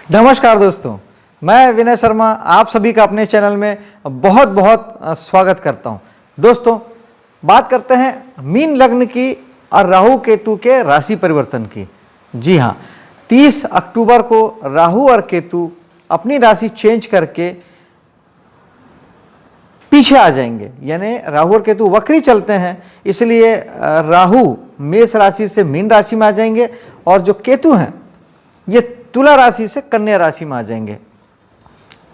नमस्कार दोस्तों, मैं विनय शर्मा आप सभी का अपने चैनल में बहुत बहुत स्वागत करता हूं। दोस्तों, बात करते हैं मीन लग्न की और राहु केतु के राशि परिवर्तन की। जी हाँ, 30 अक्टूबर को राहु और केतु अपनी राशि चेंज करके पीछे आ जाएंगे, यानी राहु और केतु वक्री चलते हैं, इसलिए राहु मेष राशि से मीन राशि में आ जाएंगे और जो केतु हैं ये तुला राशि से कन्या राशि में आ जाएंगे।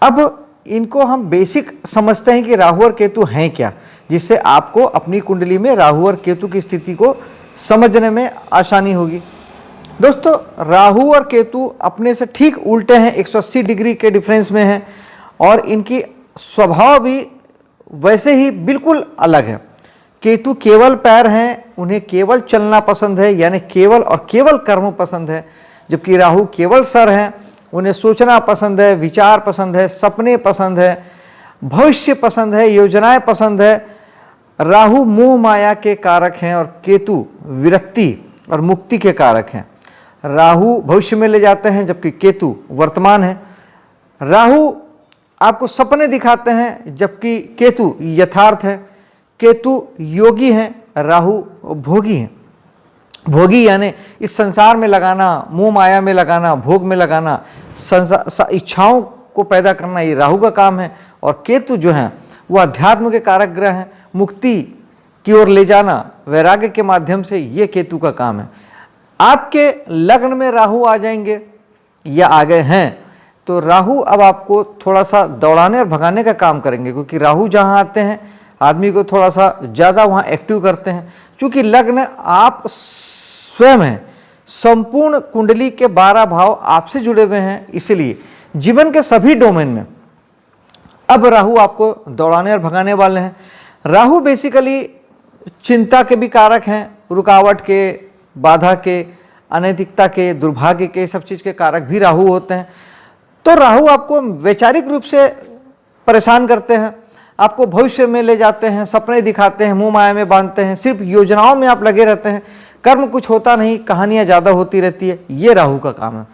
अब इनको हम बेसिक समझते हैं कि राहु और केतु हैं क्या, जिससे आपको अपनी कुंडली में राहु और केतु की स्थिति को समझने में आसानी होगी। दोस्तों, राहु और केतु अपने से ठीक उल्टे हैं, 180 डिग्री के डिफरेंस में हैं और इनकी स्वभाव भी वैसे ही बिल्कुल अलग है। केतु केवल पैर हैं, उन्हें केवल चलना पसंद है, यानी केवल और केवल कर्म पसंद है, जबकि राहु केवल सर हैं, उन्हें सोचना पसंद है, विचार पसंद है, सपने पसंद है, भविष्य पसंद है, योजनाएं पसंद है। राहु मोह माया के कारक हैं और केतु विरक्ति और मुक्ति के कारक हैं। राहु भविष्य में ले जाते हैं जबकि केतु वर्तमान है। राहु आपको सपने दिखाते हैं जबकि केतु यथार्थ है। केतु योगी हैं, राहु भोगी हैं। भोगी यानी इस संसार में लगाना, मोह माया में लगाना, भोग में लगाना, इच्छाओं को पैदा करना, ये राहु का काम है। और केतु जो हैं वो अध्यात्म के कारक ग्रह हैं, मुक्ति की ओर ले जाना वैराग्य के माध्यम से, ये केतु का काम है। आपके लग्न में राहु आ जाएंगे या आ गए हैं तो राहु अब आपको थोड़ा सा दौड़ाने और भगाने का काम करेंगे, क्योंकि राहु जहाँ आते हैं आदमी को थोड़ा सा ज़्यादा वहाँ एक्टिव करते हैं। चूँकि लग्न आप स्वयं हैं, संपूर्ण कुंडली के 12 भाव आपसे जुड़े हुए हैं, इसलिए जीवन के सभी डोमेन में अब राहु आपको दौड़ाने और भगाने वाले हैं। राहु बेसिकली चिंता के भी कारक हैं, रुकावट के, बाधा के, अनैतिकता के, दुर्भाग्य के, सब चीज़ के कारक भी राहु होते हैं। तो राहु आपको वैचारिक रूप से परेशान करते हैं, आपको भविष्य में ले जाते हैं, सपने दिखाते हैं, मुंह माया में बांधते हैं, सिर्फ योजनाओं में आप लगे रहते हैं, कर्म कुछ होता नहीं, कहानियाँ ज़्यादा होती रहती है, ये राहु का काम है।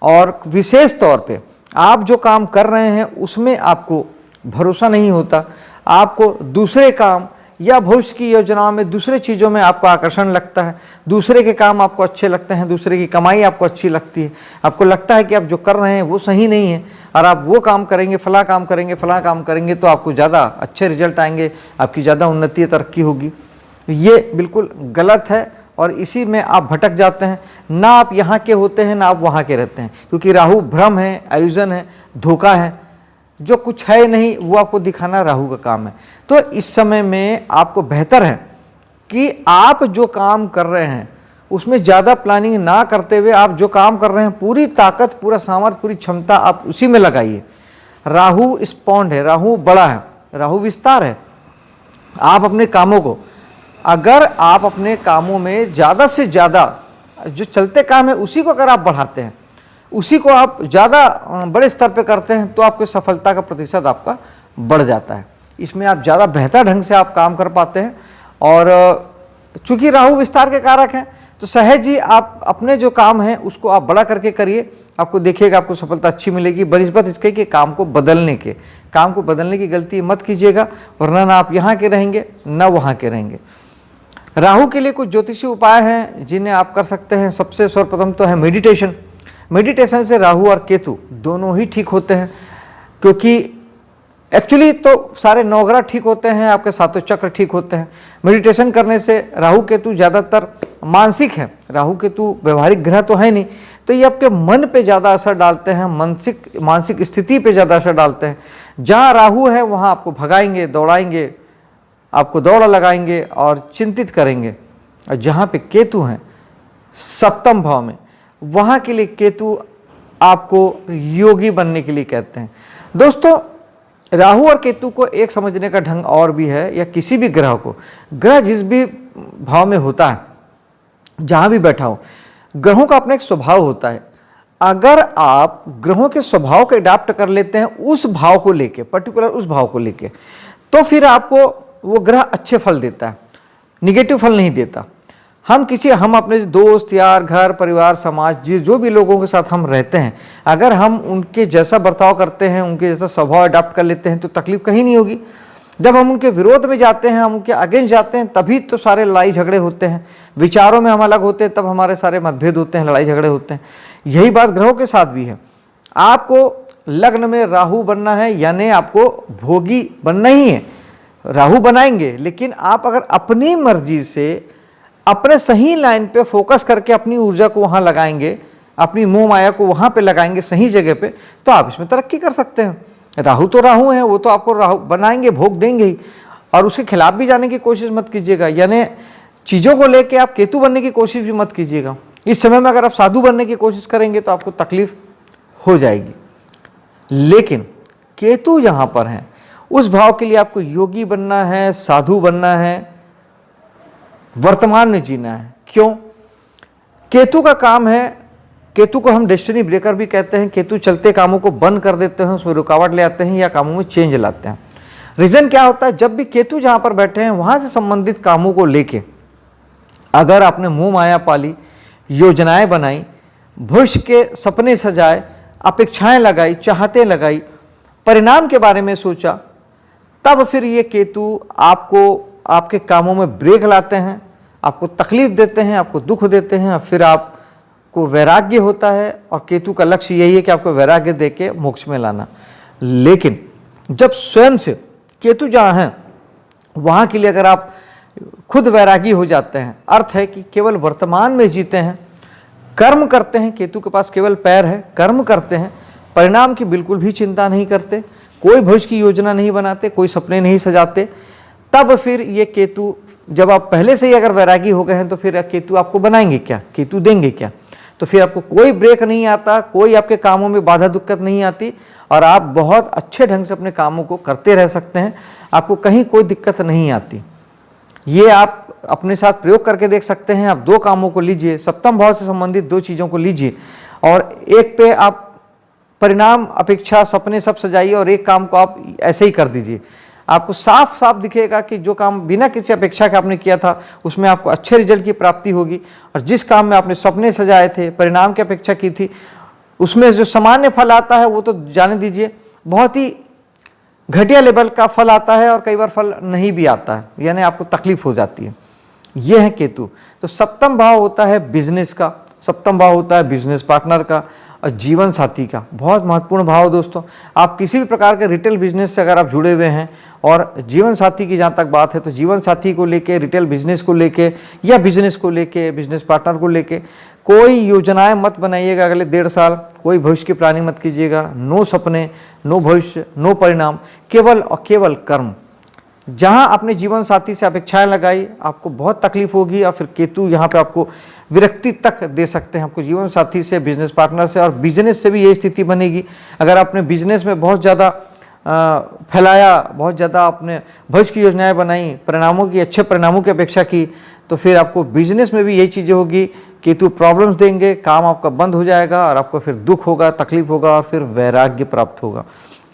और विशेष तौर पे आप जो काम कर रहे हैं उसमें आपको भरोसा नहीं होता, आपको दूसरे काम या भविष्य की योजनाओं में, दूसरे चीज़ों में आपको आकर्षण लगता है, दूसरे के काम आपको अच्छे लगते हैं, दूसरे की कमाई आपको अच्छी लगती है, आपको लगता है कि आप जो कर रहे हैं वो सही नहीं है और आप वो काम करेंगे, फला काम करेंगे, फला काम करेंगे तो आपको ज़्यादा अच्छे रिजल्ट आएंगे, आपकी ज़्यादा उन्नति तरक्की होगी। ये बिल्कुल गलत है और इसी में आप भटक जाते हैं। ना आप यहाँ के होते हैं ना आप वहाँ के रहते हैं, क्योंकि राहु भ्रम है, इल्यूजन है, धोखा है, जो कुछ है नहीं वो आपको दिखाना राहु का काम है। तो इस समय में आपको बेहतर है कि आप जो काम कर रहे हैं उसमें ज़्यादा प्लानिंग ना करते हुए आप जो काम कर रहे हैं पूरी ताकत, पूरा सामर्थ्य, पूरी क्षमता आप उसी में लगाइए। राहु स्पॉन्ड है, राहु बड़ा है, राहु विस्तार है। आप अपने कामों को, अगर आप अपने कामों में ज़्यादा से ज़्यादा जो चलते काम है उसी को अगर आप बढ़ाते हैं, उसी को आप ज़्यादा बड़े स्तर पे करते हैं तो आपकी सफलता का प्रतिशत आपका बढ़ जाता है। इसमें आप ज़्यादा बेहतर ढंग से आप काम कर पाते हैं। और चूँकि राहु विस्तार के कारक हैं तो सहज ही आप अपने जो काम हैं उसको आप बड़ा करके करिए, आपको देखिएगा आपको सफलता अच्छी मिलेगी। बनिस्बत इसके कि काम को बदलने की गलती मत कीजिएगा, वरना ना आप यहाँ के रहेंगे ना वहाँ के रहेंगे। राहु के लिए कुछ ज्योतिषी उपाय हैं जिन्हें आप कर सकते हैं। सबसे सर्वप्रथम तो है मेडिटेशन। मेडिटेशन से राहु और केतु दोनों ही ठीक होते हैं, क्योंकि एक्चुअली तो सारे 9 ग्रह ठीक होते हैं, आपके 7 चक्र ठीक होते हैं। मेडिटेशन करने से राहु केतु ज़्यादातर मानसिक हैं, राहु केतु व्यवहारिक ग्रह तो है नहीं, तो ये आपके मन पे ज़्यादा असर डालते हैं, मानसिक स्थिति पे ज़्यादा असर डालते हैं। जहाँ राहु है वहाँ आपको भगाएंगे, दौड़ाएंगे, आपको दौड़ लगाएंगे और चिंतित करेंगे। और जहाँ पे केतु हैं सप्तम भाव में, वहाँ के लिए केतु आपको योगी बनने के लिए कहते हैं। दोस्तों, राहु और केतु को एक समझने का ढंग और भी है, या किसी भी ग्रह को, ग्रह जिस भी भाव में होता है, जहाँ भी बैठा हो, ग्रहों का अपना एक स्वभाव होता है। अगर आप ग्रहों के स्वभाव को अडॉप्ट कर लेते हैं उस भाव को लेके, पर्टिकुलर उस भाव को लेके, तो फिर आपको वो ग्रह अच्छे फल देता है, निगेटिव फल नहीं देता। हम अपने दोस्त यार, घर परिवार, समाज, जो भी लोगों के साथ हम रहते हैं, अगर हम उनके जैसा बर्ताव करते हैं, उनके जैसा स्वभाव अडॉप्ट कर लेते हैं तो तकलीफ कहीं नहीं होगी। जब हम उनके विरोध में जाते हैं, हम उनके अगेंस्ट जाते हैं, तभी तो सारे लड़ाई झगड़े होते हैं। विचारों में हम अलग होते हैं, तब हमारे सारे मतभेद होते हैं, लड़ाई झगड़े होते हैं। यही बात ग्रहों के साथ भी है। आपको लग्न में राहु बनना है, यानी आपको भोगी बनना ही है। राहु बनाएंगे, लेकिन आप अगर अपनी मर्जी से अपने सही लाइन पे फोकस करके अपनी ऊर्जा को वहां लगाएंगे, अपनी मोह माया को वहां पे लगाएंगे सही जगह पे, तो आप इसमें तरक्की कर सकते हैं। राहु तो राहु है, वो तो आपको राहु बनाएंगे, भोग देंगे ही। और उसके खिलाफ भी जाने की कोशिश मत कीजिएगा, यानी चीज़ों को लेके आप केतु बनने की कोशिश भी मत कीजिएगा। इस समय में अगर आप साधु बनने की कोशिश करेंगे तो आपको तकलीफ हो जाएगी। लेकिन केतु जहां पर है, उस भाव के लिए आपको योगी बनना है, साधु बनना है, वर्तमान में जीना है। क्यों? केतु का काम है, केतु को हम डेस्टिनी ब्रेकर भी कहते हैं। केतु चलते कामों को बंद कर देते हैं, उसमें रुकावट ले आते हैं या कामों में चेंज लाते हैं। रीजन क्या होता है? जब भी केतु जहां पर बैठे हैं, वहां से संबंधित कामों को लेके अगर आपने मोह माया पाली, योजनाएं बनाई, भविष्य के सपने सजाए, अपेक्षाएं लगाई, चाहते लगाई, परिणाम के बारे में सोचा, तब फिर ये केतु आपको आपके कामों में ब्रेक लाते हैं, आपको तकलीफ देते हैं, आपको दुख देते हैं, और फिर आपको वैराग्य होता है। और केतु का लक्ष्य यही है कि आपको वैराग्य देके मोक्ष में लाना। लेकिन जब स्वयं से केतु जहाँ हैं, वहाँ के लिए अगर आप खुद वैरागी हो जाते हैं, अर्थ है कि केवल वर्तमान में जीते हैं, कर्म करते हैं। केतु के पास केवल पैर है, कर्म करते हैं, परिणाम की बिल्कुल भी चिंता नहीं करते, कोई भविष्य की योजना नहीं बनाते, कोई सपने नहीं सजाते, तब फिर ये केतु, जब आप पहले से ही अगर वैरागी हो गए हैं, तो फिर केतु आपको बनाएंगे क्या, केतु देंगे क्या? तो फिर आपको कोई ब्रेक नहीं आता, कोई आपके कामों में बाधा दिक्कत नहीं आती, और आप बहुत अच्छे ढंग से अपने कामों को करते रह सकते हैं। आपको कहीं कोई दिक्कत नहीं आती। ये आप अपने साथ प्रयोग करके देख सकते हैं। आप दो कामों को लीजिए, सप्तम भाव से संबंधित दो चीज़ों को लीजिए, और एक पे आप परिणाम, अपेक्षा, सपने सब सजाइए, और एक काम को आप ऐसे ही कर दीजिए। आपको साफ साफ दिखेगा कि जो काम बिना किसी अपेक्षा के आपने किया था, उसमें आपको अच्छे रिजल्ट की प्राप्ति होगी। और जिस काम में आपने सपने सजाए थे, परिणाम की अपेक्षा की थी, उसमें जो सामान्य फल आता है वो तो जाने दीजिए, बहुत ही घटिया लेवल का फल आता है, और कई बार फल नहीं भी आता है, यानी आपको तकलीफ हो जाती है। ये है केतु। तो सप्तम भाव होता है बिजनेस का, सप्तम भाव होता है बिजनेस पार्टनर का, और जीवन साथी का। बहुत महत्वपूर्ण भाव दोस्तों। आप किसी भी प्रकार के रिटेल बिजनेस से अगर आप जुड़े हुए हैं, और जीवन साथी की जहाँ तक बात है, तो जीवन साथी को लेके, रिटेल बिजनेस को लेके, या बिजनेस को लेके, बिजनेस पार्टनर को लेके कोई योजनाएं मत बनाइएगा अगले 1.5 साल। कोई भविष्य की प्लानिंग मत कीजिएगा। नो सपने, नो भविष्य, नो परिणाम, केवल और केवल कर्म। जहां आपने जीवन साथी से अपेक्षाएं लगाई, आपको बहुत तकलीफ होगी, और फिर केतु यहाँ पे आपको विरक्ति तक दे सकते हैं, आपको जीवन साथी से, बिजनेस पार्टनर से। और बिजनेस से भी यही स्थिति बनेगी। अगर आपने बिजनेस में बहुत ज़्यादा फैलाया, बहुत ज़्यादा आपने भविष्य की योजनाएं बनाई, परिणामों की, अच्छे परिणामों की अपेक्षा की, तो फिर आपको बिजनेस में भी यही चीज़ें होगी। केतु प्रॉब्लम्स देंगे, काम आपका बंद हो जाएगा, और आपको फिर दुख होगा, तकलीफ होगा, और फिर वैराग्य प्राप्त होगा।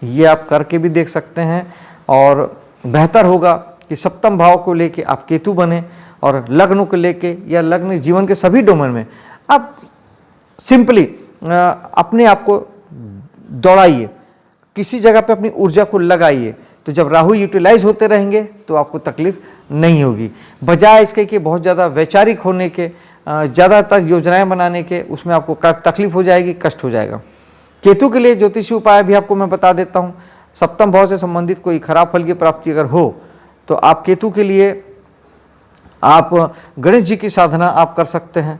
ये आप करके भी देख सकते हैं। और बेहतर होगा कि सप्तम भाव को लेके आप केतु बने, और लग्न को लेके, या लग्न जीवन के सभी डोमेन में आप सिंपली अपने आप को दौड़ाइए, किसी जगह पे अपनी ऊर्जा को लगाइए। तो जब राहु यूटिलाइज होते रहेंगे तो आपको तकलीफ नहीं होगी। बजाय इसके कि बहुत ज़्यादा वैचारिक होने के, ज़्यादातर योजनाएं बनाने के, उसमें आपको तकलीफ हो जाएगी, कष्ट हो जाएगा। केतु के लिए ज्योतिषी उपाय भी आपको मैं बता देता हूँ। सप्तम भाव से संबंधित कोई खराब फल की प्राप्ति अगर हो, तो आप केतु के लिए आप गणेश जी की साधना आप कर सकते हैं,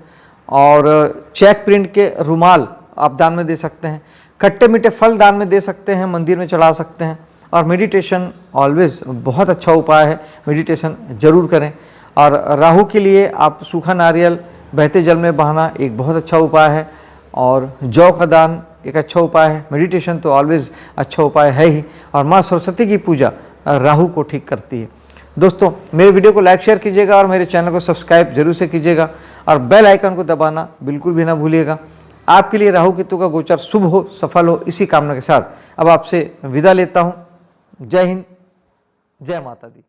और चेक प्रिंट के रुमाल आप दान में दे सकते हैं, खट्टे मीठे फल दान में दे सकते हैं, मंदिर में चढ़ा सकते हैं। और मेडिटेशन ऑलवेज बहुत अच्छा उपाय है, मेडिटेशन जरूर करें। और राहु के लिए आप सूखा नारियल बहते जल में बहाना एक बहुत अच्छा उपाय है, और जौ का दान एक अच्छा उपाय है। मेडिटेशन तो ऑलवेज अच्छा उपाय है ही, और माँ सरस्वती की पूजा राहु को ठीक करती है। दोस्तों, मेरे वीडियो को लाइक शेयर कीजिएगा, और मेरे चैनल को सब्सक्राइब जरूर से कीजिएगा, और बेल आइकन को दबाना बिल्कुल भी ना भूलिएगा। आपके लिए राहु केतु का गोचर शुभ हो, सफल हो, इसी कामना के साथ अब आपसे विदा लेता हूँ। जय हिंद, जय माता दी।